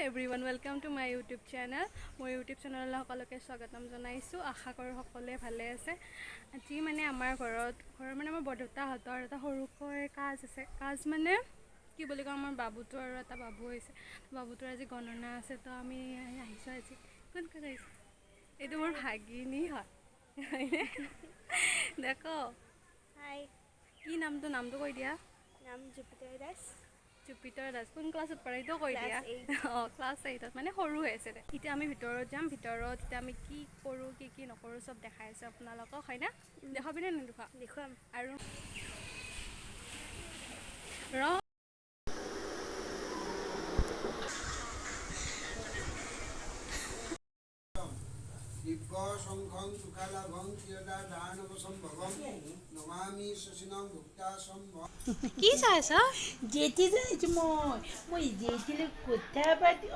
Everyone welcome to my YouTube channel. মোৰ YouTube চেনেললৈ সকলোকে স্বাগতম জনাইছোঁ। আশা কৰোঁ সকলোৱে ভালে আছে। আজি মানে আমাৰ ঘৰৰ মানে আমাৰ বৰদেউতাহঁতৰ এটা সৰুকৈ কাজ আছে। কাজ মানে কি বুলি কওঁ, আমাৰ বাবুটো আৰু এটা বাবু হৈছে। বাবুটোৰ আজি গণনা আছে, তো আমি আহিছোঁ। আজি কোন কোন আহিছে? এইটো মোৰ ভাগিনী হয়, হয়নে? দেখো হাই, কি নামটো কৈ দিয়া। নাম জুপিটাৰ দাস। জুপিটাৰ দাস। কোন ক্লাছত পঢ়ে এইটো কৈ দিয়া। ক্লাছ 8ত, মানে সৰু হৈ আছে দে। এতিয়া আমি ভিতৰত যাম। ভিতৰত এতিয়া আমি কি কৰোঁ কি নকৰোঁ চব দেখাই আছোঁ আপোনালোকক, হয়নে? দেখাবিনে নেদেখুৱা? দেখুৱাম। আৰু শংখং সুখালাভং চিৰদা দানৱসম্ভৱম নমামি শশীনং ভুক্তাসম্ভৱ। কি চাই আছা? যেটি যাইছো মই যেটিলে কথা পাতি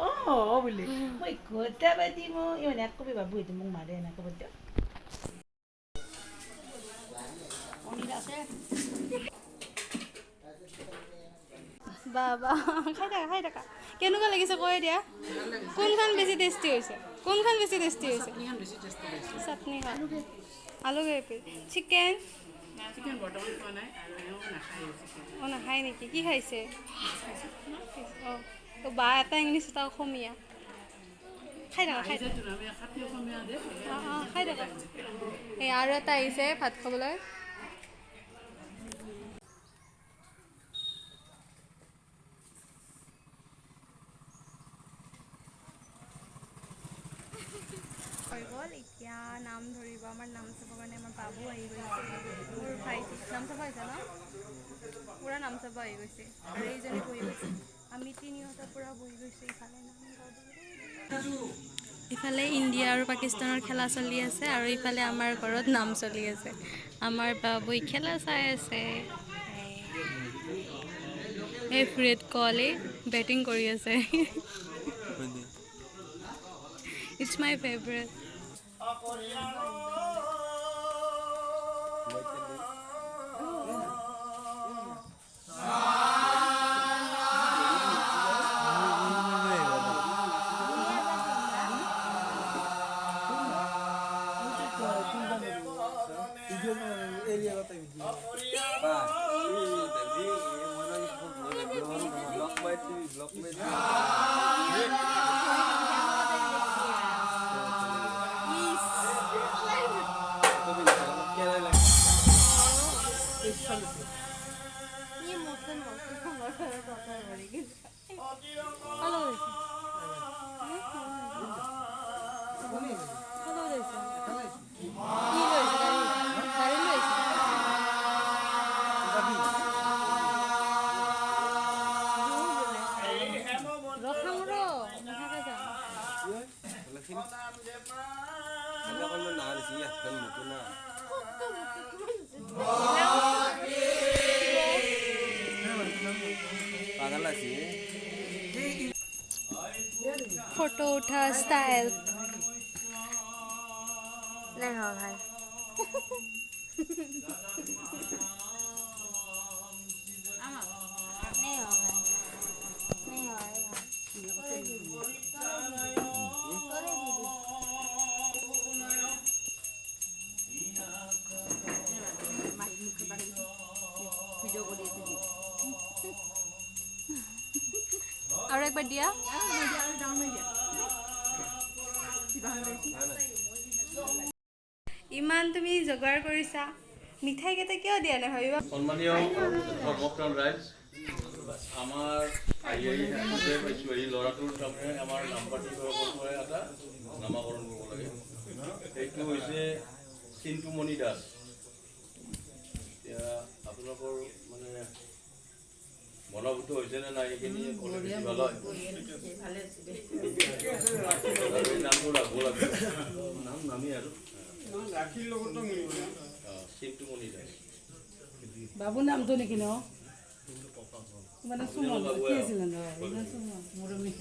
বোলে মই কথা পাতি মই এনেক কবি বাবু এইটো মোক মাৰে এনেক কব দিয়ক। বাবা খাই থাকা কেনেকুৱা লাগিছে কৈ দিয়া। কোনখন বেছি টেষ্টি হৈছে? চাটনিখন। আলু গ্ৰেভি। চিকেন নাখায় নেকি? কি খাইছে? তো বা এটা ইংলিছ এটা অসমীয়া। খাই থাকা খাই থাকা এই আৰু এটা আহিছে ভাত খাবলৈ। হৈ গ'ল। এতিয়া নাম ধৰিব। আমাৰ নাম চাবৰ কাৰণে আমাৰ বাবু আহি গৈছে। মোৰ ভাইটি নাম চাব আহিছে ন? পূৰা নাম চাব আহি গৈছে। আৰু এইজনী বহি গৈছে। আমি তিনিওটাৰ পৰা বহি গৈছোঁ। ইফালে ইণ্ডিয়া আৰু পাকিস্তানৰ খেলা চলি আছে, আৰু ইফালে আমাৰ ঘৰত নাম চলি আছে। আমাৰ বাবুই খেলা চাই আছে। এই বিৰাট কোহলি বেটিং কৰি আছে। It's my favorite. फोटो उठा स्टाइल नहीं हो भाई। नहीं हो भाई, नहीं हो भाई। और एक बार दिया। ইমান তুমি যোগাৰ কৰিছা, মিঠাই কেইটা কিয় দিয়া নাই ভাবিবা। সন্মানীয় ভক্তন ৰাইজ, আমাৰ এই ল'ৰাটোৰ তাৰমানে আমাৰ নামপাৰ্টি এটা নামাকৰণ কৰিব লাগে। সেইটো হৈছে চিন্তুমণি দাস। এতিয়া আপোনালোকৰ মানে মনোভূত হৈছে নে নাই এইখিনি ক'লে বেছি ভাল হয়। নামটো ৰাখিব লাগে, নাম নামি আৰু চিন্তুমণি দাস। বাবু নামটো নেকি ন? মানে সুমন কি আছিল মৰমী